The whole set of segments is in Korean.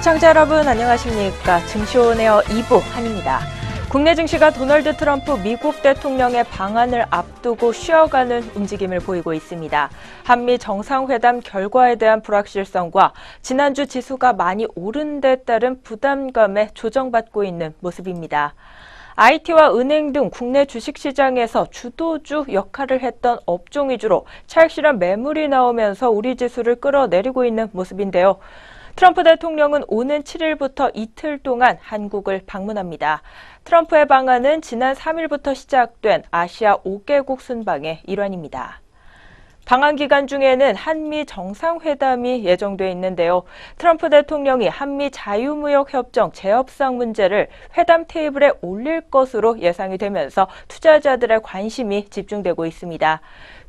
시청자 여러분 안녕하십니까. 증시오네어 2부 한입니다. 국내 증시가 도널드 트럼프 미국 대통령의 방한을 앞두고 쉬어가는 움직임을 보이고 있습니다. 한미 정상회담 결과에 대한 불확실성과 지난주 지수가 많이 오른 데 따른 부담감에 조정받고 있는 모습입니다. IT와 은행 등 국내 주식시장에서 주도주 역할을 했던 업종 위주로 차익 실현 매물이 나오면서 우리 지수를 끌어내리고 있는 모습인데요. 트럼프 대통령은 오는 7일부터 이틀 동안 한국을 방문합니다. 트럼프의 방한은 지난 3일부터 시작된 아시아 5개국 순방의 일환입니다. 방한 기간 중에는 한미 정상회담이 예정돼 있는데요. 트럼프 대통령이 한미 자유무역협정 재협상 문제를 회담 테이블에 올릴 것으로 예상이 되면서 투자자들의 관심이 집중되고 있습니다.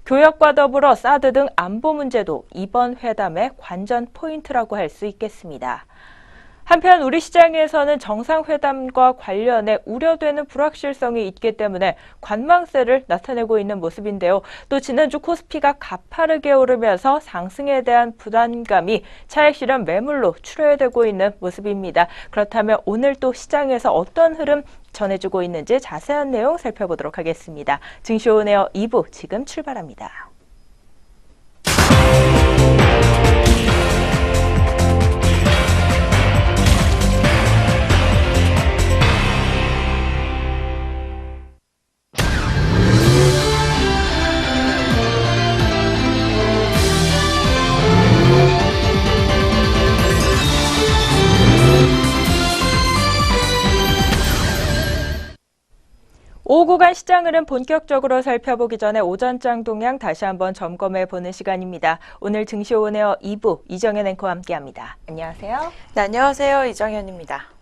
교역과 더불어 사드 등 안보 문제도 이번 회담의 관전 포인트라고 할 수 있겠습니다. 한편 우리 시장에서는 정상회담과 관련해 우려되는 불확실성이 있기 때문에 관망세를 나타내고 있는 모습인데요. 또 지난주 코스피가 가파르게 오르면서 상승에 대한 부담감이 차익 실현 매물로 출혈되고 있는 모습입니다. 그렇다면 오늘 또 시장에서 어떤 흐름 전해주고 있는지 자세한 내용 살펴보도록 하겠습니다. 증시오네어 2부 지금 출발합니다. 오후 구간 시장 흐름 본격적으로 살펴보기 전에 오전장 동향 다시 한번 점검해보는 시간입니다. 오늘 증시오네어 2부 이정현 앵커와 함께합니다. 안녕하세요. 네, 안녕하세요. 이정현입니다.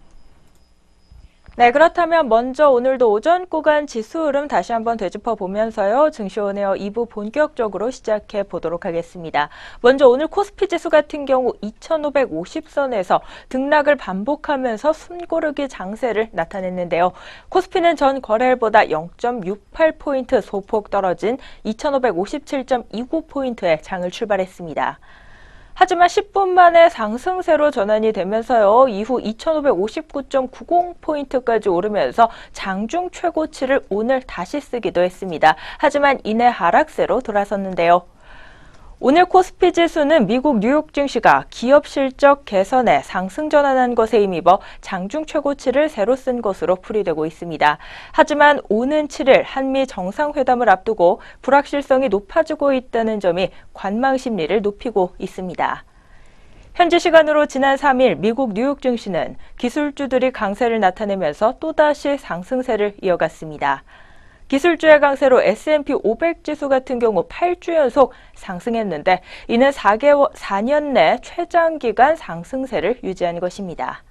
네, 그렇다면 먼저 오늘도 오전 구간 지수 흐름 다시 한번 되짚어보면서요. 증시오네어 2부 본격적으로 시작해 보도록 하겠습니다. 먼저 오늘 코스피 지수 같은 경우 2550선에서 등락을 반복하면서 숨고르기 장세를 나타냈는데요. 코스피는 전 거래일보다 0.68포인트 소폭 떨어진 2557.29포인트의 장을 출발했습니다. 하지만 10분 만에 상승세로 전환이 되면서요. 이후 2559.90포인트까지 오르면서 장중 최고치를 오늘 다시 쓰기도 했습니다. 하지만 이내 하락세로 돌아섰는데요. 오늘 코스피 지수는 미국 뉴욕 증시가 기업 실적 개선에 상승 전환한 것에 힘입어 장중 최고치를 새로 쓴 것으로 풀이되고 있습니다. 하지만 오는 7일 한미 정상회담을 앞두고 불확실성이 높아지고 있다는 점이 관망 심리를 높이고 있습니다. 현지 시간으로 지난 3일 미국 뉴욕 증시는 기술주들이 강세를 나타내면서 또다시 상승세를 이어갔습니다. 기술주의 강세로 S&P 500 지수 같은 경우 8주 연속 상승했는데 이는 4년 내 최장기간 상승세를 유지한 것입니다.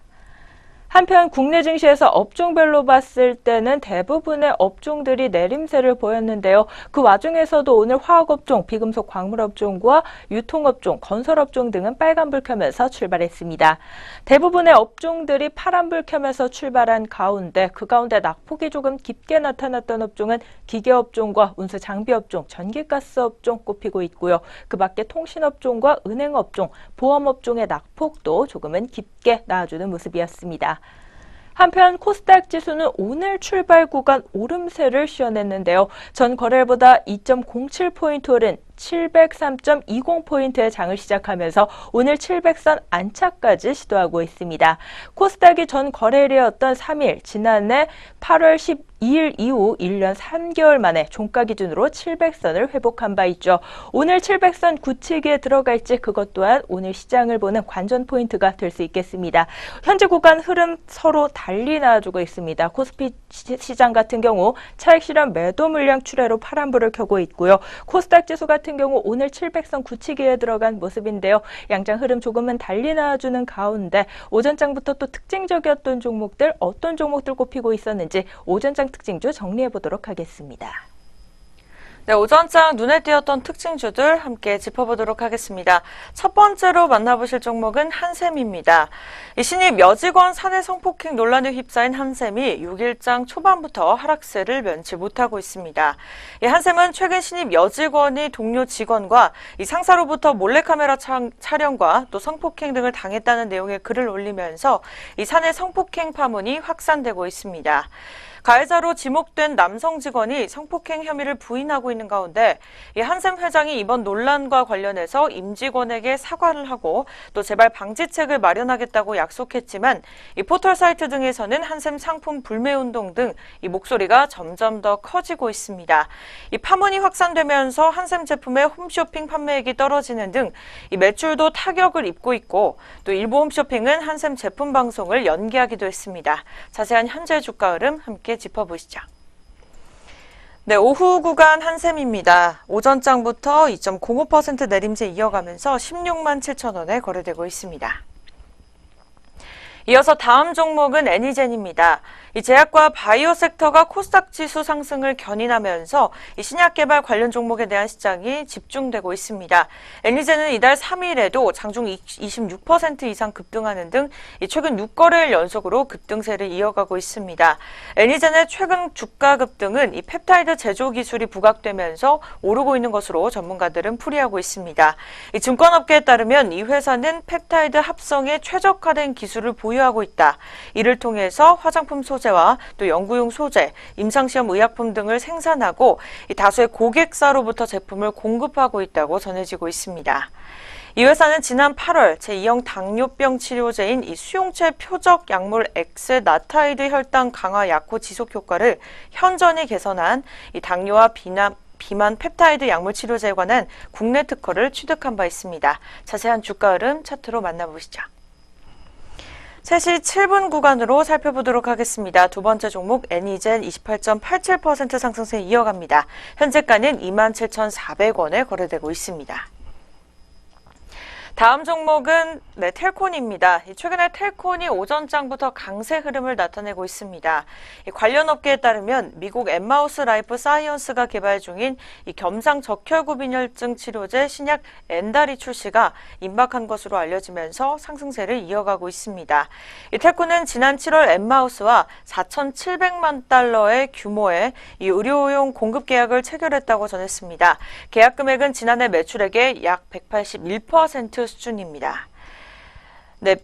한편 국내 증시에서 업종별로 봤을 때는 대부분의 업종들이 내림세를 보였는데요. 그 와중에서도 오늘 화학업종, 비금속 광물업종과 유통업종, 건설업종 등은 빨간불 켜면서 출발했습니다. 대부분의 업종들이 파란불 켜면서 출발한 가운데 그 가운데 낙폭이 조금 깊게 나타났던 업종은 기계업종과 운수장비업종, 전기가스업종 꼽히고 있고요. 그 밖에 통신업종과 은행업종, 보험업종의 낙폭도 조금은 깊게 나와주는 모습이었습니다. 한편 코스닥 지수는 오늘 출발 구간 오름세를 시현했는데요. 전 거래일보다 2.07포인트 오른 703.20포인트의 장을 시작하면서 오늘 700선 안착까지 시도하고 있습니다. 코스닥이 전 거래일이었던 3일, 지난해 8월 12일 이후 1년 3개월 만에 종가 기준으로 700선을 회복한 바 있죠. 오늘 700선 굳히기에 들어갈지 그것 또한 오늘 시장을 보는 관전 포인트가 될 수 있겠습니다. 현재 구간 흐름 서로 달리 나와주고 있습니다. 코스피 시장 같은 경우 차익 실현 매도 물량 출회로 파란불을 켜고 있고요. 코스닥 지수 같은 경우 오늘 700선 굳히기에 들어간 모습인데요. 양장 흐름 조금은 달리 나와주는 가운데 오전장부터 또 특징적이었던 종목들 어떤 종목들 꼽히고 있었는지 오전장 특징주 정리해 보도록 하겠습니다. 네, 오전장 눈에 띄었던 특징주들 함께 짚어보도록 하겠습니다. 첫 번째로 만나보실 종목은 한샘입니다. 이 신입 여직원 사내 성폭행 논란에 휩싸인 한샘이 6일장 초반부터 하락세를 면치 못하고 있습니다. 이 한샘은 최근 신입 여직원이 동료 직원과 이 상사로부터 몰래카메라 촬영과 또 성폭행 등을 당했다는 내용의 글을 올리면서 이 사내 성폭행 파문이 확산되고 있습니다. 가해자로 지목된 남성 직원이 성폭행 혐의를 부인하고 있는 가운데 이 한샘 회장이 이번 논란과 관련해서 임직원에게 사과를 하고 또 재발 방지책을 마련하겠다고 약속했지만 이 포털 사이트 등에서는 한샘 상품 불매 운동 등 이 목소리가 점점 더 커지고 있습니다. 이 파문이 확산되면서 한샘 제품의 홈쇼핑 판매액이 떨어지는 등 이 매출도 타격을 입고 있고 또 일부 홈쇼핑은 한샘 제품 방송을 연기하기도 했습니다. 자세한 현재 주가 흐름 함께 짚어보시죠. 네, 오후 구간 한샘입니다. 오전장부터 2.05% 내림세 이어가면서 16만 7천 원에 거래되고 있습니다. 이어서 다음 종목은 애니젠입니다. 이 제약과 바이오 섹터가 코스닥 지수 상승을 견인하면서 이 신약 개발 관련 종목에 대한 시장이 집중되고 있습니다. 애니젠은 이달 3일에도 장중 26% 이상 급등하는 등 최근 6거래일 연속으로 급등세를 이어가고 있습니다. 애니젠의 최근 주가 급등은 이 펩타이드 제조 기술이 부각되면서 오르고 있는 것으로 전문가들은 풀이하고 있습니다. 이 증권업계에 따르면 이 회사는 펩타이드 합성에 최적화된 기술을 보유하고 있다. 이를 통해서 화장품 소재와 또 연구용 소재, 임상시험 의약품 등을 생산하고 다수의 고객사로부터 제품을 공급하고 있다고 전해지고 있습니다. 이 회사는 지난 8월 제2형 당뇨병 치료제인 이 수용체 표적 약물 엑세나타이드 혈당 강화 약호 지속 효과를 현저히 개선한 이 당뇨와 비만 펩타이드 약물 치료제에 관한 국내 특허를 취득한 바 있습니다. 자세한 주가 흐름 차트로 만나보시죠. 3시 7분 구간으로 살펴보도록 하겠습니다. 두 번째 종목 애니젠 28.87% 상승세 이어갑니다. 현재가는 27,400원에 거래되고 있습니다. 다음 종목은 텔콘입니다. 최근에 텔콘이 오전장부터 강세 흐름을 나타내고 있습니다. 관련 업계에 따르면 미국 엠마우스 라이프 사이언스가 개발 중인 겸상 적혈구 빈혈증 치료제 신약 엔다리 출시가 임박한 것으로 알려지면서 상승세를 이어가고 있습니다. 텔콘은 지난 7월 엠마우스와 4,700만 달러의 규모의 의료용 공급 계약을 체결했다고 전했습니다. 계약 금액은 지난해 매출액의 약 181% 수준입니다. 네,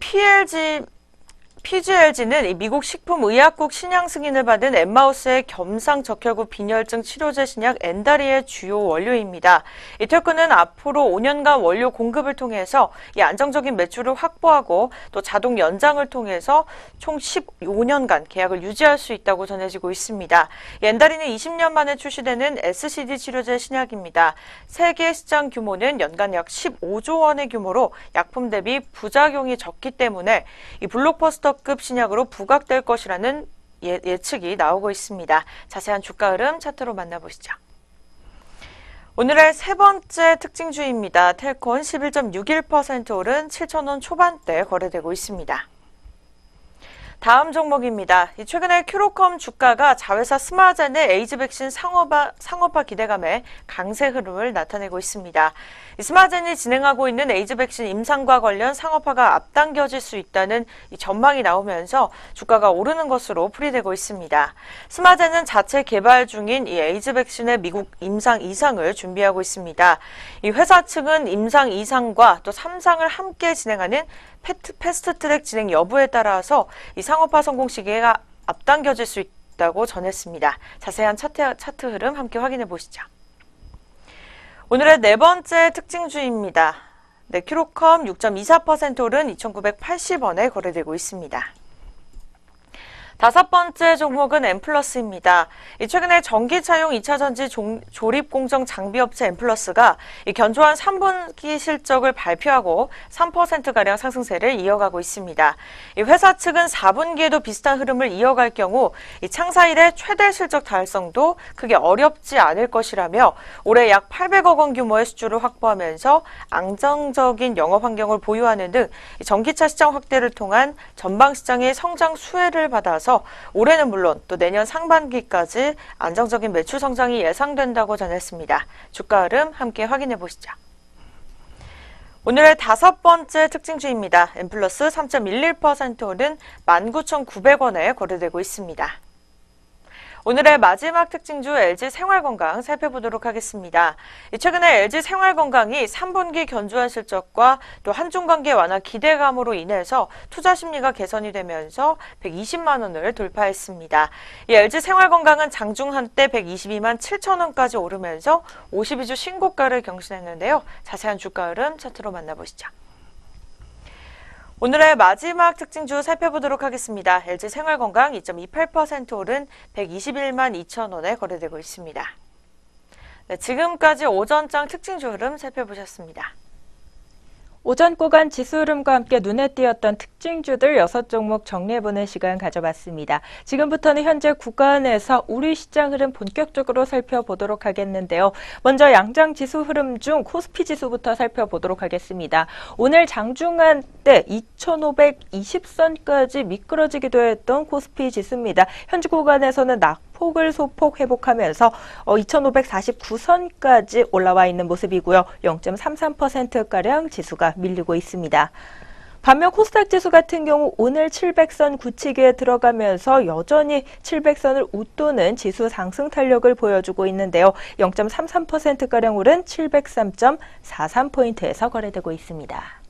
PGLG는 미국 식품의약국 신양 승인을 받은 엠마우스의 겸상 적혈구 빈혈증 치료제 신약 엔다리의 주요 원료입니다. 이 텔코는 앞으로 5년간 원료 공급을 통해서 안정적인 매출을 확보하고 또 자동 연장을 통해서 총 15년간 계약을 유지할 수 있다고 전해지고 있습니다. 엔다리는 20년 만에 출시되는 SCD 치료제 신약입니다. 세계 시장 규모는 연간 약 15조 원의 규모로 약품 대비 부작용이 적기 때문에 이 블록버스터 급 신약으로 부각될 것이라는 예측이 나오고 있습니다. 자세한 주가 흐름 차트로 만나보시죠. 오늘의 세 번째 특징주입니다. 텔콘 11.61% 오른 7,000원 초반대 거래되고 있습니다. 다음 종목입니다. 최근에 큐로컴 주가가 자회사 스마젠의 에이즈 백신 상업화 기대감에 강세 흐름을 나타내고 있습니다. 스마젠이 진행하고 있는 에이즈 백신 임상과 관련 상업화가 앞당겨질 수 있다는 전망이 나오면서 주가가 오르는 것으로 풀이되고 있습니다. 스마젠은 자체 개발 중인 이 에이즈 백신의 미국 임상 2상을 준비하고 있습니다. 이 회사 측은 임상 2상과 또 3상을 함께 진행하는 패스트트랙 진행 여부에 따라서 이 상업화 성공 시기가 앞당겨질 수 있다고 전했습니다. 자세한 차트 흐름 함께 확인해 보시죠. 오늘의 네 번째 특징주입니다. 큐로컴 6.24% 오른 2,980원에 거래되고 있습니다. 다섯 번째 종목은 엠플러스입니다. 최근에 전기차용 2차 전지 조립 공정 장비 업체 엠플러스가 견조한 3분기 실적을 발표하고 3%가량 상승세를 이어가고 있습니다. 회사 측은 4분기에도 비슷한 흐름을 이어갈 경우 창사 이래 최대 실적 달성도 크게 어렵지 않을 것이라며 올해 약 800억 원 규모의 수주를 확보하면서 안정적인 영업 환경을 보유하는 등 전기차 시장 확대를 통한 전방 시장의 성장 수혜를 받아서 있어서 올해는 물론 또 내년 상반기까지 안정적인 매출 성장이 예상된다고 전했습니다. 주가 흐름 함께 확인해 보시죠. 오늘의 5번째 특징주입니다. M 플러스 3.11% 오른 19,900원에 거래되고 있습니다. 오늘의 마지막 특징주 LG생활건강 살펴보도록 하겠습니다. 최근에 LG생활건강이 3분기 견조한 실적과 또 한중 관계 완화 기대감으로 인해서 투자 심리가 개선이 되면서 120만 원을 돌파했습니다. 이 LG생활건강은 장중 한때 122만 7천 원까지 오르면서 52주 신고가를 경신했는데요. 자세한 주가 흐름 차트로 만나보시죠. 오늘의 마지막 특징주 살펴보도록 하겠습니다. LG생활건강 2.28% 오른 121만 2천 원에 거래되고 있습니다. 네, 지금까지 오전장 특징주 흐름 살펴보셨습니다. 오전 구간 지수 흐름과 함께 눈에 띄었던 특징주들 6종목 정리해보는 시간 가져봤습니다. 지금부터는 현재 구간에서 우리 시장 흐름 본격적으로 살펴보도록 하겠는데요. 먼저 양장 지수 흐름 중 코스피 지수부터 살펴보도록 하겠습니다. 오늘 장중한 때 2,520선까지 미끄러지기도 했던 코스피 지수입니다. 현재 구간에서는 낙폭을 소폭 회복하면서 2,549선까지 올라와 있는 모습이고요. 0.33%가량 지수가 밀리고 있습니다. 반면 코스닥 지수 같은 경우 오늘 700선 굳히기에 들어가면서 여전히 700선을 웃도는 지수 상승 탄력을 보여주고 있는데요. 0.33%가량 오른 703.43포인트에서 거래되고 있습니다.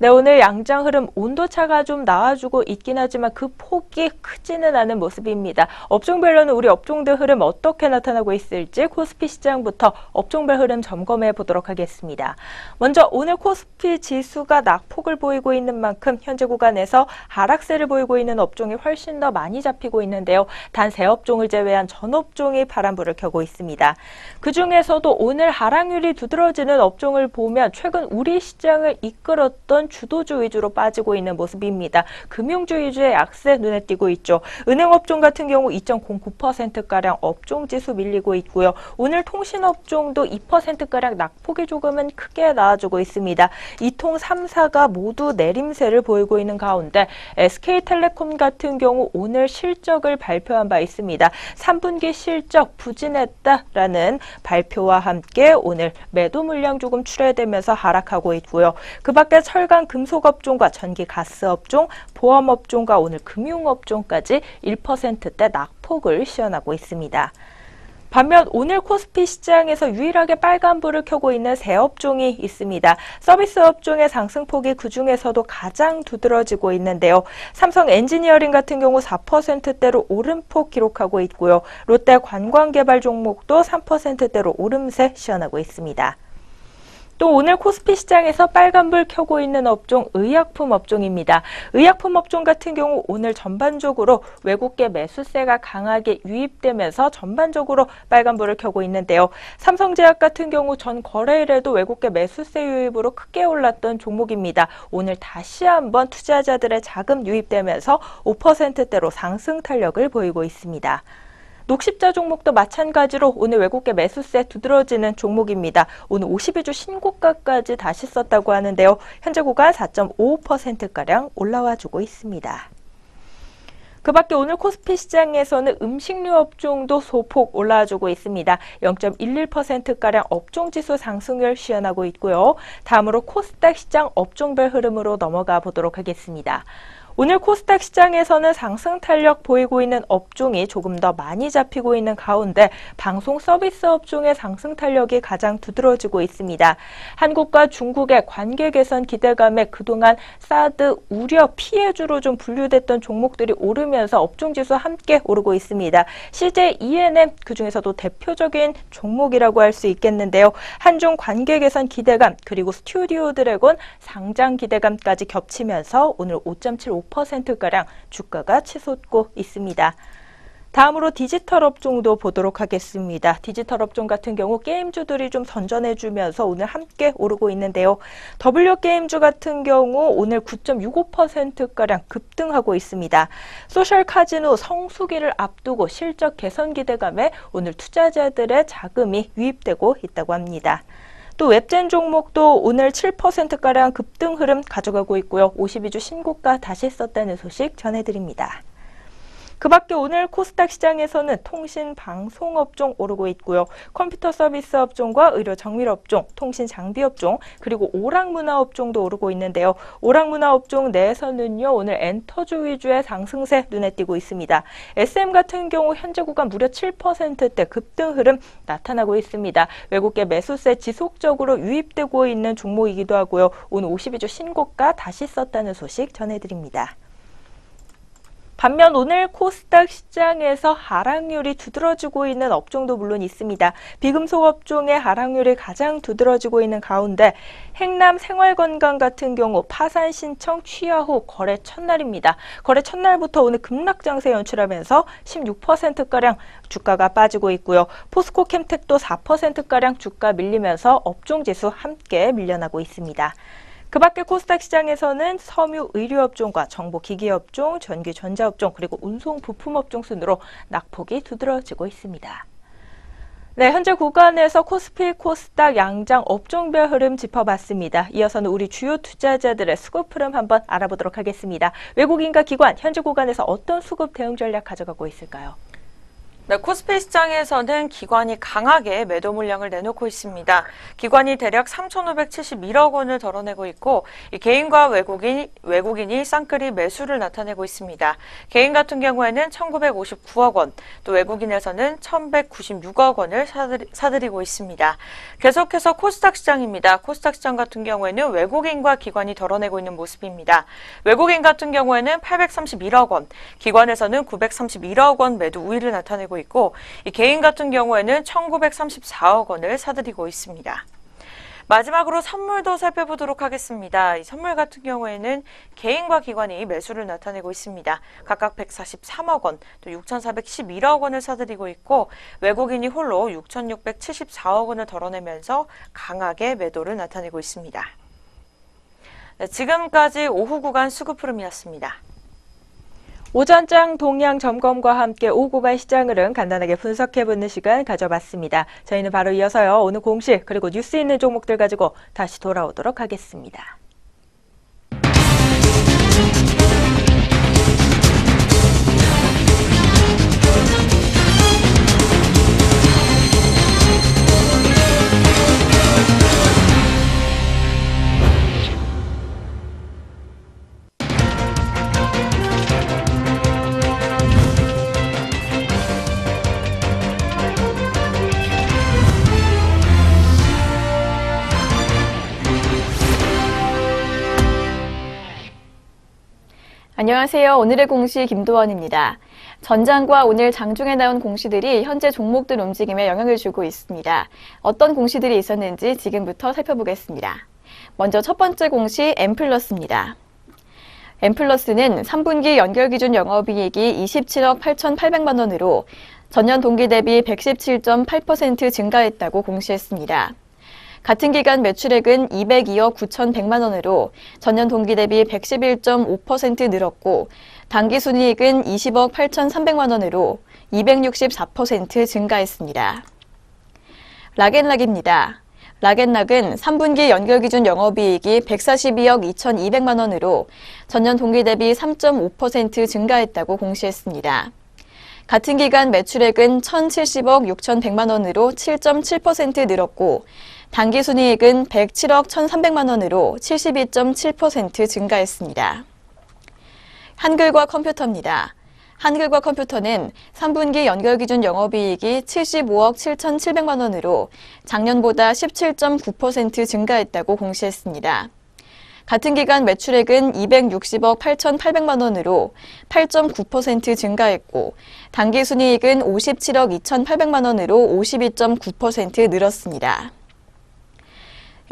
네, 오늘 양장 흐름 온도차가 좀 나와주고 있긴 하지만 그 폭이 크지는 않은 모습입니다. 업종별로는 우리 업종들 흐름 어떻게 나타나고 있을지 코스피 시장부터 업종별 흐름 점검해 보도록 하겠습니다. 먼저 오늘 코스피 지수가 낙폭을 보이고 있는 만큼 현재 구간에서 하락세를 보이고 있는 업종이 훨씬 더 많이 잡히고 있는데요. 단 세 업종을 제외한 전 업종이 바람불을 켜고 있습니다. 그중에서도 오늘 하락률이 두드러지는 업종을 보면 최근 우리 시장을 이끌었던 주도주 위주로 빠지고 있는 모습입니다. 금융주 위주의 약세 눈에 띄고 있죠. 은행업종 같은 경우 2.09%가량 업종지수 밀리고 있고요. 오늘 통신업종도 2%가량 낙폭이 조금은 크게 나와주고 있습니다. 이통 3사가 모두 내림세를 보이고 있는 가운데 SK텔레콤 같은 경우 오늘 실적을 발표한 바 있습니다. 3분기 실적 부진했다라는 발표와 함께 오늘 매도 물량 조금 출회되면서 하락하고 있고요. 그 밖에 철강 금속업종과 전기가스업종, 보험업종과 오늘 금융업종까지 1%대 낙폭을 시현하고 있습니다. 반면 오늘 코스피 시장에서 유일하게 빨간불을 켜고 있는 세 업종이 있습니다. 서비스 업종의 상승폭이 그중에서도 가장 두드러지고 있는데요. 삼성 엔지니어링 같은 경우 4%대로 오름폭 기록하고 있고요. 롯데 관광개발 종목도 3%대로 오름세 시현하고 있습니다. 또 오늘 코스피 시장에서 빨간불 켜고 있는 업종 의약품 업종입니다. 의약품 업종 같은 경우 오늘 전반적으로 외국계 매수세가 강하게 유입되면서 전반적으로 빨간불을 켜고 있는데요. 삼성제약 같은 경우 전 거래일에도 외국계 매수세 유입으로 크게 올랐던 종목입니다. 오늘 다시 한번 투자자들의 자금 유입되면서 5%대로 상승 탄력을 보이고 있습니다. 녹십자 종목도 마찬가지로 오늘 외국계 매수세 두드러지는 종목입니다. 오늘 52주 신고가까지 다시 썼다고 하는데요. 현재 구간 4.55%가량 올라와주고 있습니다. 그 밖에 오늘 코스피 시장에서는 음식료 업종도 소폭 올라와주고 있습니다. 0.11%가량 업종지수 상승을 시현하고 있고요. 다음으로 코스닥 시장 업종별 흐름으로 넘어가 보도록 하겠습니다. 오늘 코스닥 시장에서는 상승 탄력 보이고 있는 업종이 조금 더 많이 잡히고 있는 가운데 방송 서비스 업종의 상승 탄력이 가장 두드러지고 있습니다. 한국과 중국의 관계 개선 기대감에 그동안 사드 우려 피해주로 좀 분류됐던 종목들이 오르면서 업종지수 함께 오르고 있습니다. CJ ENM 그중에서도 대표적인 종목이라고 할 수 있겠는데요. 한중 관계 개선 기대감 그리고 스튜디오 드래곤 상장 기대감까지 겹치면서 오늘 5.75%가량 주가가 치솟고 있습니다. 다음으로 디지털 업종도 보도록 하겠습니다. 디지털 업종 같은 경우 게임주들이 좀 선전해주면서 오늘 함께 오르고 있는데요. W게임주 같은 경우 오늘 9.65%가량 급등하고 있습니다. 소셜 카지노 성수기를 앞두고 실적 개선 기대감에 오늘 투자자들의 자금이 유입되고 있다고 합니다. 또 웹젠 종목도 오늘 7%가량 급등 흐름 가져가고 있고요. 52주 신고가 다시 썼다는 소식 전해드립니다. 그 밖에 오늘 코스닥 시장에서는 통신 방송 업종 오르고 있고요. 컴퓨터 서비스 업종과 의료 정밀 업종, 통신 장비 업종, 그리고 오락문화 업종도 오르고 있는데요. 오락문화 업종 내에서는요, 오늘 엔터주 위주의 상승세 눈에 띄고 있습니다. SM 같은 경우 현재 구간 무려 7%대 급등 흐름 나타나고 있습니다. 외국계 매수세 지속적으로 유입되고 있는 종목이기도 하고요. 오늘 52주 신고가 다시 썼다는 소식 전해드립니다. 반면 오늘 코스닥 시장에서 하락률이 두드러지고 있는 업종도 물론 있습니다. 비금속 업종의 하락률이 가장 두드러지고 있는 가운데 행남 생활건강 같은 경우 파산 신청 취하 후 거래 첫날입니다. 거래 첫날부터 오늘 급락 장세 연출하면서 16%가량 주가가 빠지고 있고요. 포스코 캠텍도 4%가량 주가 밀리면서 업종지수 함께 밀려나고 있습니다. 그 밖에 코스닥 시장에서는 섬유 의료업종과 정보기기업종, 전기전자업종, 그리고 운송부품업종 순으로 낙폭이 두드러지고 있습니다. 네, 현재 구간에서 코스피, 코스닥 양장 업종별 흐름 짚어봤습니다. 이어서는 우리 주요 투자자들의 수급 흐름 한번 알아보도록 하겠습니다. 외국인과 기관, 현재 구간에서 어떤 수급 대응 전략 가져가고 있을까요? 네, 코스피 시장에서는 기관이 강하게 매도 물량을 내놓고 있습니다. 기관이 대략 3,571억 원을 덜어내고 있고, 이 개인과 외국인이 쌍끌이 매수를 나타내고 있습니다. 개인 같은 경우에는 1,959억 원, 또 외국인에서는 1,196억 원을 사들이고 있습니다. 계속해서 코스닥 시장입니다. 코스닥 시장 같은 경우에는 외국인과 기관이 덜어내고 있는 모습입니다. 외국인 같은 경우에는 831억 원, 기관에서는 931억 원 매도 우위를 나타내고 있고, 이 개인 같은 경우에는 1,934억 원을 사들이고 있습니다. 마지막으로 선물도 살펴보도록 하겠습니다. 이 선물 같은 경우에는 개인과 기관이 매수를 나타내고 있습니다. 각각 143억 원, 또 6,411억 원을 사들이고 있고, 외국인이 홀로 6,674억 원을 덜어내면서 강하게 매도를 나타내고 있습니다. 네, 지금까지 오후 구간 수급 흐름이었습니다. 오전장 동향 점검과 함께 오후 구간 시장 흐름 간단하게 분석해보는 시간 가져봤습니다. 저희는 바로 이어서요, 오늘 공시 그리고 뉴스 있는 종목들 가지고 다시 돌아오도록 하겠습니다. 안녕하세요. 오늘의 공시 김도원입니다. 전장과 오늘 장중에 나온 공시들이 현재 종목들 움직임에 영향을 주고 있습니다. 어떤 공시들이 있었는지 지금부터 살펴보겠습니다. 먼저 첫 번째 공시 M플러스입니다. M플러스는 3분기 연결기준 영업이익이 27억 8,800만 원으로 전년 동기 대비 117.8% 증가했다고 공시했습니다. 같은 기간 매출액은 202억 9,100만 원으로 전년 동기 대비 111.5% 늘었고, 당기순이익은 20억 8,300만 원으로 264% 증가했습니다. 락앤락입니다. 락앤락은 3분기 연결기준 영업이익이 142억 2,200만 원으로 전년 동기 대비 3.5% 증가했다고 공시했습니다. 같은 기간 매출액은 1,070억 6,100만 원으로 7.7% 늘었고, 당기순이익은 107억 1,300만 원으로 72.7% 증가했습니다. 한글과 컴퓨터입니다. 한글과 컴퓨터는 3분기 연결기준 영업이익이 75억 7,700만 원으로 작년보다 17.9% 증가했다고 공시했습니다. 같은 기간 매출액은 260억 8,800만 원으로 8.9% 증가했고, 당기순이익은 57억 2,800만 원으로 52.9% 늘었습니다.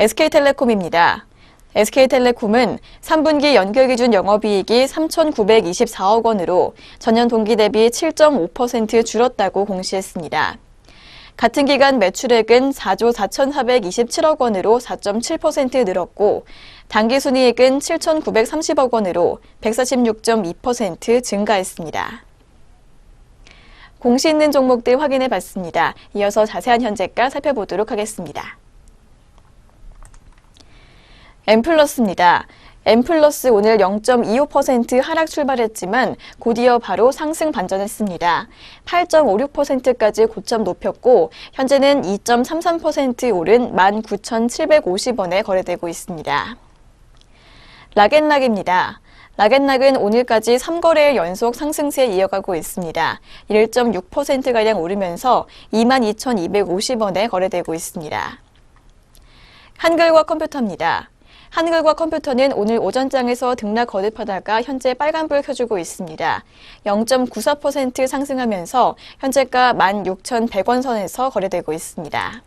SK텔레콤입니다. SK텔레콤은 3분기 연결기준 영업이익이 3,924억 원으로 전년 동기 대비 7.5% 줄었다고 공시했습니다. 같은 기간 매출액은 4조 4,427억 원으로 4.7% 늘었고, 당기순이익은 7,930억 원으로 146.2% 증가했습니다. 공시 있는 종목들 확인해 봤습니다. 이어서 자세한 현재가 살펴보도록 하겠습니다. M플러스입니다. M 플러스 오늘 0.25% 하락 출발했지만 곧이어 바로 상승 반전했습니다. 8.56%까지 고점 높였고 현재는 2.33% 오른 19,750원에 거래되고 있습니다. 락앤락입니다. 락앤락은 오늘까지 3거래일 연속 상승세 이어가고 있습니다. 1.6%가량 오르면서 22,250원에 거래되고 있습니다. 한글과 컴퓨터입니다. 한글과 컴퓨터는 오늘 오전장에서 등락 거듭하다가 현재 빨간불 켜주고 있습니다. 0.94% 상승하면서 현재가 16,100원 선에서 거래되고 있습니다.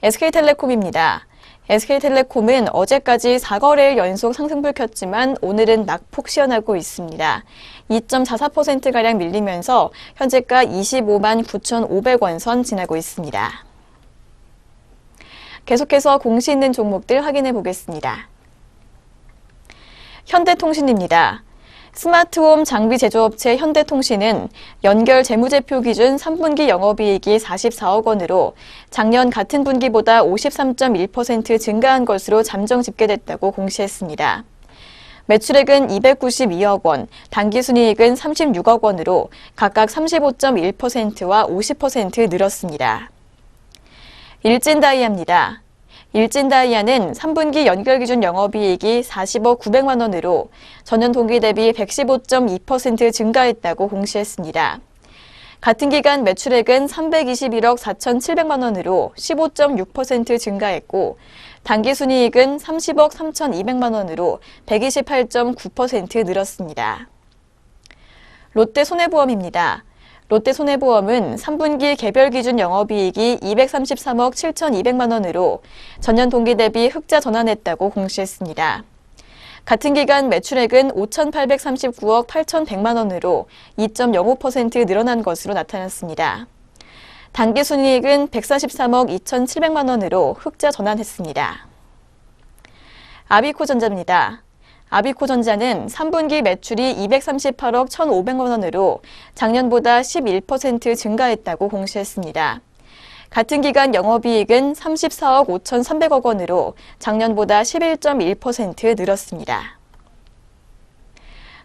SK텔레콤입니다. SK텔레콤은 어제까지 4거래일 연속 상승불 켰지만 오늘은 낙폭 시연하고 있습니다. 2.44%가량 밀리면서 현재가 25만 9,500원 선 지나고 있습니다. 계속해서 공시 있는 종목들 확인해 보겠습니다. 현대통신입니다. 스마트홈 장비 제조업체 현대통신은 연결 재무제표 기준 3분기 영업이익이 44억 원으로 작년 같은 분기보다 53.1% 증가한 것으로 잠정 집계됐다고 공시했습니다. 매출액은 292억 원, 당기순이익은 36억 원으로 각각 35.1%와 50% 늘었습니다. 일진다이아입니다. 일진다이아는 3분기 연결기준 영업이익이 40억 900만 원으로 전년 동기 대비 115.2% 증가했다고 공시했습니다. 같은 기간 매출액은 321억 4,700만 원으로 15.6% 증가했고 당기순이익은 30억 3,200만 원으로 128.9% 늘었습니다. 롯데손해보험입니다. 롯데손해보험은 3분기 개별 기준 영업이익이 233억 7,200만 원으로 전년 동기 대비 흑자 전환했다고 공시했습니다. 같은 기간 매출액은 5,839억 8,100만 원으로 2.05% 늘어난 것으로 나타났습니다. 당기순이익은 143억 2,700만 원으로 흑자 전환했습니다. 아비코전자입니다. 아비코전자는 3분기 매출이 238억 1,500만 원으로 작년보다 11% 증가했다고 공시했습니다. 같은 기간 영업이익은 34억 5,300억 원으로 작년보다 11.1% 늘었습니다.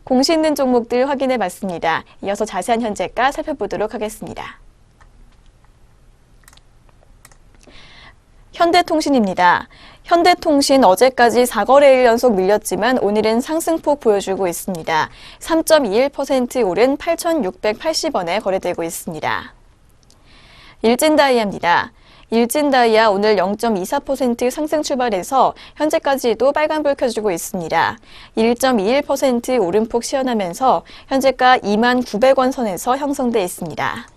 공시 있는 종목들 확인해 봤습니다. 이어서 자세한 현재가 살펴보도록 하겠습니다. 현대통신입니다. 현대통신 어제까지 4거래일 연속 밀렸지만 오늘은 상승폭 보여주고 있습니다. 3.21% 오른 8,680원에 거래되고 있습니다. 일진다이아입니다. 일진다이아 오늘 0.24% 상승 출발해서 현재까지도 빨간불 켜주고 있습니다. 1.21% 오름폭 시연하면서 현재가 29,900원 선에서 형성돼 있습니다.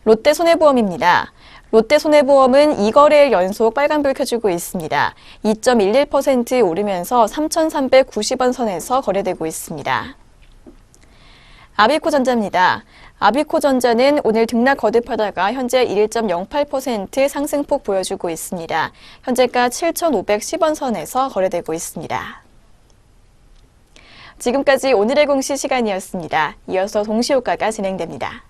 롯데손해보험입니다. 롯데손해보험은 2거래일 연속 빨간불 켜주고 있습니다. 2.11% 오르면서 3,390원 선에서 거래되고 있습니다. 아비코전자입니다. 아비코전자는 오늘 등락 거듭하다가 현재 1.08% 상승폭 보여주고 있습니다. 현재가 7,510원 선에서 거래되고 있습니다. 지금까지 오늘의 공시 시간이었습니다. 이어서 동시효과가 진행됩니다.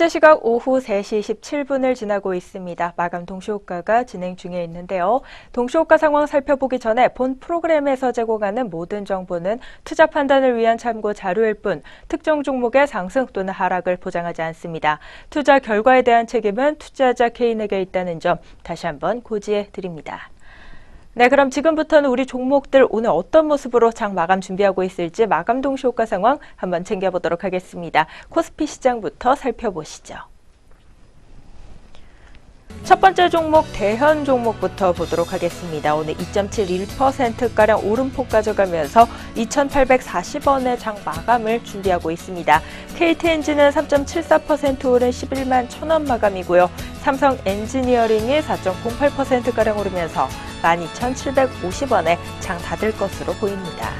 현재 시각 오후 3시 17분을 지나고 있습니다. 마감 동시호가가 진행 중에 있는데요. 동시호가 상황 살펴보기 전에 본 프로그램에서 제공하는 모든 정보는 투자 판단을 위한 참고 자료일 뿐 특정 종목의 상승 또는 하락을 보장하지 않습니다. 투자 결과에 대한 책임은 투자자 개인에게 있다는 점 다시 한번 고지해 드립니다. 네, 그럼 지금부터는 우리 종목들 오늘 어떤 모습으로 장 마감 준비하고 있을지 마감 동시호가 상황 한번 챙겨보도록 하겠습니다. 코스피 시장부터 살펴보시죠. 첫 번째 종목 대현 종목부터 보도록 하겠습니다. 오늘 2.71%가량 오름폭 가져가면서 2,840원의 장 마감을 준비하고 있습니다. KT엔진은 3.74% 오른 11만 1,000원 마감이고요. 삼성 엔지니어링이 4.08%가량 오르면서 12,750원에 장 닫을 것으로 보입니다.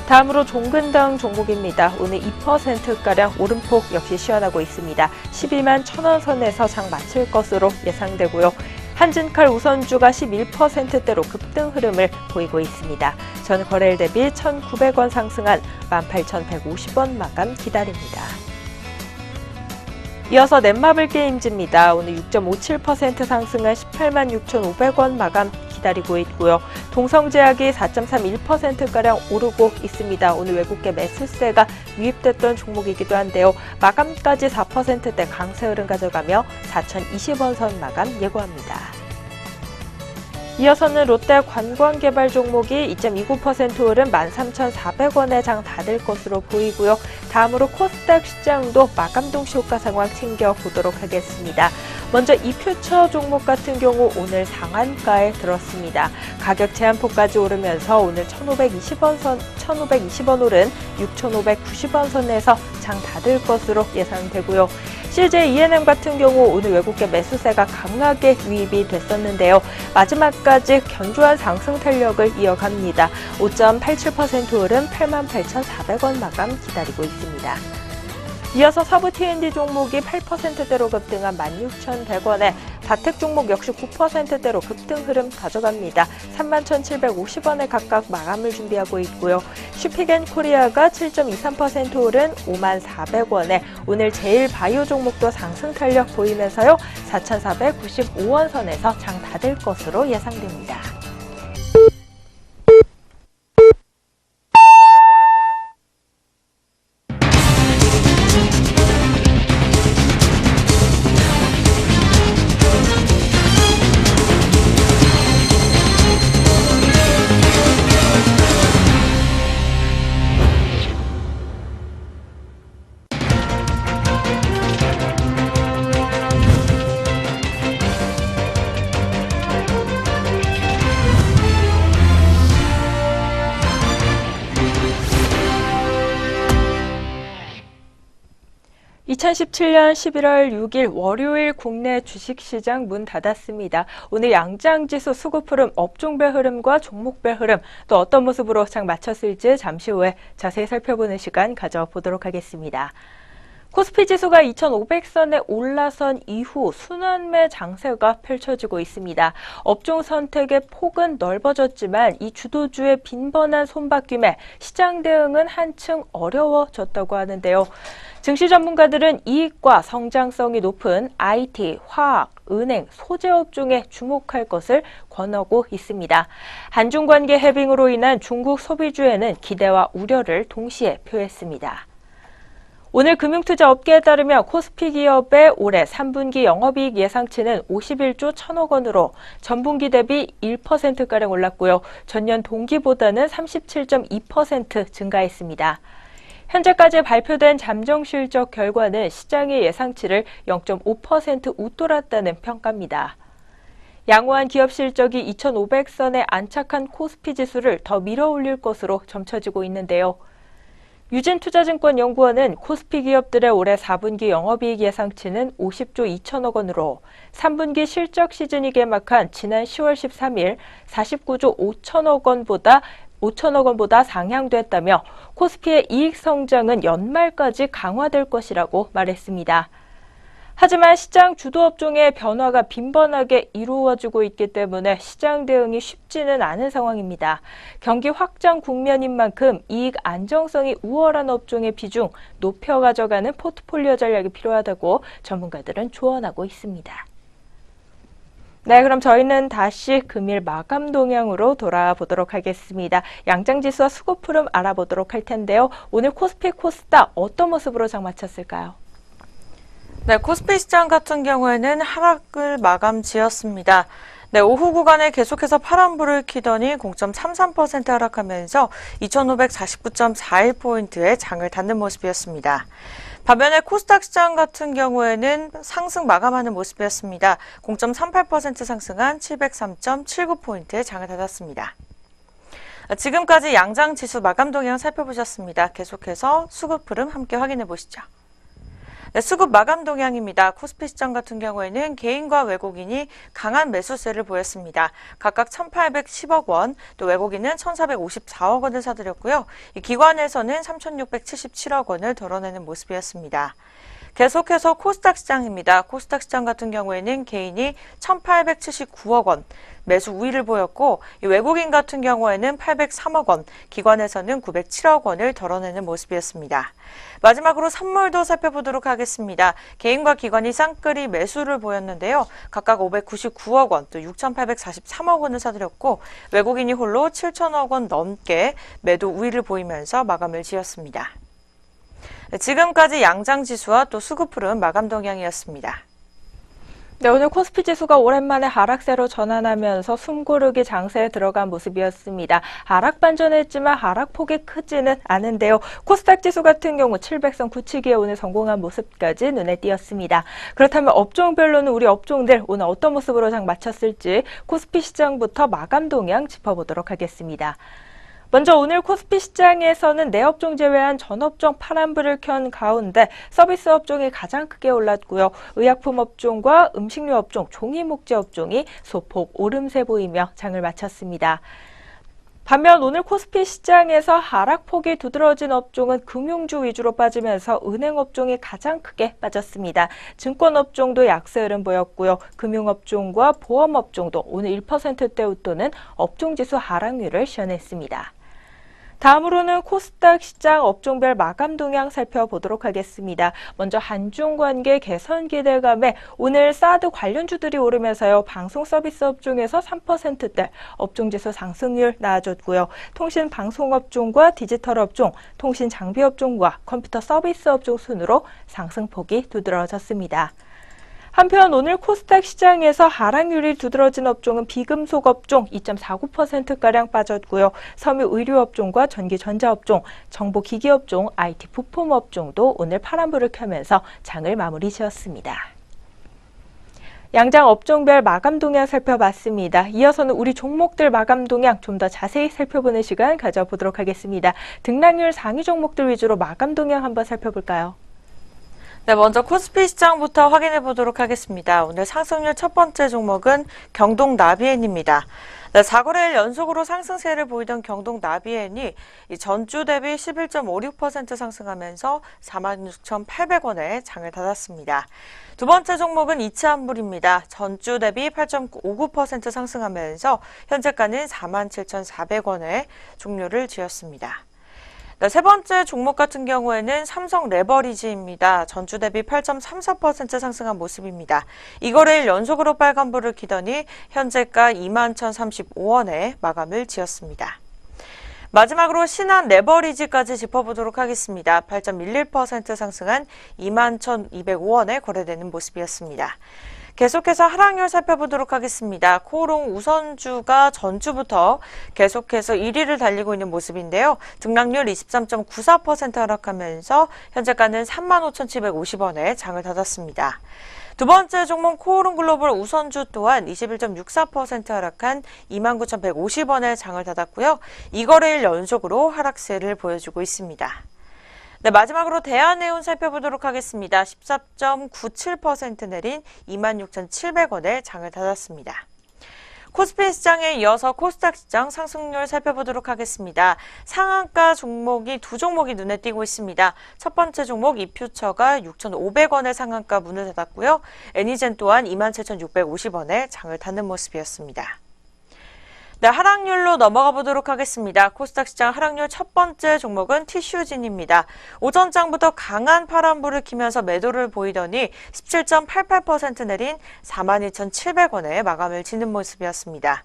다음으로 종근당 종목입니다. 오늘 2%가량 오름폭 역시 시현하고 있습니다. 12만 1,000원 선에서 장 마칠 것으로 예상되고요. 한진칼 우선주가 11%대로 급등 흐름을 보이고 있습니다. 전 거래일 대비 1,900원 상승한 18,150원 마감 기다립니다. 이어서 넷마블 게임즈입니다. 오늘 6.57% 상승한 18만 6,500원 마감 기다리고 있고요. 동성제약이 4.31%가량 오르고 있습니다. 오늘 외국계 매수세가 유입됐던 종목이기도 한데요. 마감까지 4%대 강세 흐름 가져가며 4,020원 선 마감 예고합니다. 이어서는 롯데 관광개발 종목이 2.29% 오른 13,400원에 장 닫을 것으로 보이고요. 다음으로 코스닥 시장도 마감 동시호가 상황 챙겨보도록 하겠습니다. 먼저 이 퓨처 종목 같은 경우 오늘 상한가에 들었습니다. 가격 제한폭까지 오르면서 오늘 1,520원 오른 6,590원 선에서 장 닫을 것으로 예상되고요. CJ ENM 같은 경우 오늘 외국계 매수세가 강하게 유입이 됐었는데요. 마지막까지 견조한 상승 탄력을 이어갑니다. 5.87% 오른 88,400원 마감 기다리고 있습니다. 이어서 서부 T&D 종목이 8%대로 급등한 16,100원에 다텍 종목 역시 9%대로 급등 흐름 가져갑니다. 31,750원에 각각 마감을 준비하고 있고요. 슈피겐코리아가 7.23% 오른 54,400원에 오늘 제일바이오 종목도 상승 탄력 보이면서요. 4,495원 선에서 장 닫을 것으로 예상됩니다. (2017년 11월 6일) 월요일 국내 주식시장 문 닫았습니다. 오늘 양장지수 수급 흐름, 업종별 흐름과 종목별 흐름, 또 어떤 모습으로 장 마쳤을지 잠시 후에 자세히 살펴보는 시간 가져보도록 하겠습니다. 코스피 지수가 2,500선에 올라선 이후 순환매 장세가 펼쳐지고 있습니다. 업종 선택의 폭은 넓어졌지만 이 주도주의 빈번한 손바뀜에 시장 대응은 한층 어려워졌다고 하는데요. 증시 전문가들은 이익과 성장성이 높은 IT, 화학, 은행, 소재 업종에 주목할 것을 권하고 있습니다. 한중 관계 해빙으로 인한 중국 소비주에는 기대와 우려를 동시에 표했습니다. 오늘 금융투자 업계에 따르면 코스피 기업의 올해 3분기 영업이익 예상치는 51조 1천억 원으로 전분기 대비 1%가량 올랐고요. 전년 동기보다는 37.2% 증가했습니다. 현재까지 발표된 잠정실적 결과는 시장의 예상치를 0.5% 웃돌았다는 평가입니다. 양호한 기업 실적이 2,500선에 안착한 코스피 지수를 더 밀어올릴 것으로 점쳐지고 있는데요. 유진투자증권연구원은 코스피 기업들의 올해 4분기 영업이익 예상치는 50조 2천억 원으로 3분기 실적 시즌이 개막한 지난 10월 13일 49조 5천억 원보다 상향됐다며 코스피의 이익 성장은 연말까지 강화될 것이라고 말했습니다. 하지만 시장 주도 업종의 변화가 빈번하게 이루어지고 있기 때문에 시장 대응이 쉽지는 않은 상황입니다. 경기 확장 국면인 만큼 이익 안정성이 우월한 업종의 비중 높여 가져가는 포트폴리오 전략이 필요하다고 전문가들은 조언하고 있습니다. 네, 그럼 저희는 다시 금일 마감 동향으로 돌아보도록 하겠습니다. 양장지수와 수급 흐름 알아보도록 할 텐데요. 오늘 코스피, 코스닥 어떤 모습으로 장 마쳤을까요? 네, 코스피 시장 같은 경우에는 하락을 마감 지었습니다. 네, 오후 구간에 계속해서 파란불을 켜더니 0.33% 하락하면서 2,549.41포인트의 장을 닫는 모습이었습니다. 반면에 코스닥 시장 같은 경우에는 상승 마감하는 모습이었습니다. 0.38% 상승한 703.79포인트의 장을 닫았습니다. 지금까지 양장지수 마감 동향 살펴보셨습니다. 계속해서 수급 흐름 함께 확인해 보시죠. 네, 수급 마감 동향입니다. 코스피 시장 같은 경우에는 개인과 외국인이 강한 매수세를 보였습니다. 각각 1,810억 원, 또 외국인은 1,454억 원을 사들였고요. 이 기관에서는 3,677억 원을 덜어내는 모습이었습니다. 계속해서 코스닥 시장입니다. 코스닥 시장 같은 경우에는 개인이 1,879억 원, 매수 우위를 보였고 이 외국인 같은 경우에는 803억 원, 기관에서는 907억 원을 덜어내는 모습이었습니다. 마지막으로 선물도 살펴보도록 하겠습니다. 개인과 기관이 쌍끌이 매수를 보였는데요. 각각 599억 원, 또 6,843억 원을 사들였고 외국인이 홀로 7천억 원 넘게 매도 우위를 보이면서 마감을 지었습니다. 지금까지 양장지수와 또 수급 흐름 마감 동향이었습니다. 네, 오늘 코스피 지수가 오랜만에 하락세로 전환하면서 숨고르기 장세에 들어간 모습이었습니다. 하락 반전했지만 하락폭이 크지는 않은데요. 코스닥 지수 같은 경우 700선 굳히기에 오늘 성공한 모습까지 눈에 띄었습니다. 그렇다면 업종별로는 우리 업종들 오늘 어떤 모습으로 장 마쳤을지 코스피 시장부터 마감 동향 짚어보도록 하겠습니다. 먼저 오늘 코스피 시장에서는 네 업종 제외한 전 업종 파란불을 켠 가운데 서비스 업종이 가장 크게 올랐고요. 의약품 업종과 음식료 업종, 종이목재 업종이 소폭 오름세 보이며 장을 마쳤습니다. 반면 오늘 코스피 시장에서 하락폭이 두드러진 업종은 금융주 위주로 빠지면서 은행 업종이 가장 크게 빠졌습니다. 증권 업종도 약세 흐름 보였고요. 금융업종과 보험업종도 오늘 1%대 웃도는 업종지수 하락률을 시현했습니다. 다음으로는 코스닥 시장 업종별 마감 동향 살펴보도록 하겠습니다. 먼저 한중 관계 개선 기대감에 오늘 사드 관련주들이 오르면서요. 방송 서비스 업종에서 3%대 업종지수 상승률 나아졌고요. 통신 방송 업종과 디지털 업종, 통신 장비 업종과 컴퓨터 서비스 업종 순으로 상승폭이 두드러졌습니다. 한편 오늘 코스닥 시장에서 하락률이 두드러진 업종은 비금속 업종 2.49%가량 빠졌고요. 섬유 의류 업종과 전기 전자 업종, 정보기기 업종, IT 부품 업종도 오늘 파란불을 켜면서 장을 마무리 지었습니다. 양장 업종별 마감 동향 살펴봤습니다. 이어서는 우리 종목들 마감 동향 좀 더 자세히 살펴보는 시간 가져보도록 하겠습니다. 등락률 상위 종목들 위주로 마감 동향 한번 살펴볼까요? 네, 먼저 코스피 시장부터 확인해 보도록 하겠습니다. 오늘 상승률 첫 번째 종목은 경동나비엔입니다. 네, 4거래일 연속으로 상승세를 보이던 경동나비엔이 전주 대비 11.56% 상승하면서 46,800원에 장을 닫았습니다. 두 번째 종목은 이츠한물입니다. 전주 대비 8.59% 상승하면서 현재가는 47,400원에 종료를 지었습니다. 네, 세 번째 종목 같은 경우에는 삼성 레버리지입니다. 전주 대비 8.34% 상승한 모습입니다. 이거래일 연속으로 빨간불을 켜더니 현재가 21,035원에 마감을 지었습니다. 마지막으로 신한 레버리지까지 짚어보도록 하겠습니다. 8.11% 상승한 21,205원에 거래되는 모습이었습니다. 계속해서 하락률 살펴보도록 하겠습니다. 코오롱 우선주가 전주부터 계속해서 1위를 달리고 있는 모습인데요. 등락률 23.94% 하락하면서 현재가는 35,750원에 장을 닫았습니다. 두 번째 종목 코오롱 글로벌 우선주 또한 21.64% 하락한 29,150원에 장을 닫았고요. 이거래일 연속으로 하락세를 보여주고 있습니다. 네, 마지막으로 대한해운 살펴보도록 하겠습니다. 14.97% 내린 26,700원에 장을 닫았습니다. 코스피 시장에 이어서 코스닥 시장 상승률 살펴보도록 하겠습니다. 상한가 종목이 두 종목이 눈에 띄고 있습니다. 첫 번째 종목 이퓨처가 6,500원의 상한가 문을 닫았고요. 애니젠 또한 27,650원에 장을 닫는 모습이었습니다. 네, 하락률로 넘어가 보도록 하겠습니다. 코스닥 시장 하락률 첫 번째 종목은 티슈진입니다. 오전장부터 강한 파란불을 키면서 매도를 보이더니 17.88% 내린 42,700원에 마감을 짓는 모습이었습니다.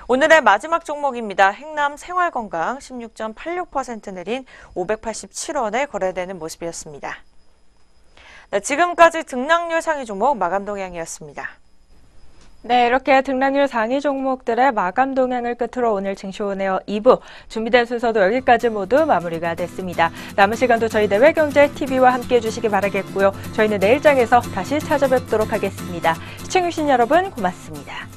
오늘의 마지막 종목입니다. 행남 생활건강 16.86% 내린 587원에 거래되는 모습이었습니다. 네, 지금까지 등락률 상위 종목 마감 동향이었습니다. 네, 이렇게 등락률 상위 종목들의 마감 동향을 끝으로 오늘 증시온에어 2부 준비된 순서도 여기까지 모두 마무리가 됐습니다. 남은 시간도 저희 내외경제TV와 함께해 주시기 바라겠고요. 저희는 내일장에서 다시 찾아뵙도록 하겠습니다. 시청해주신 여러분 고맙습니다.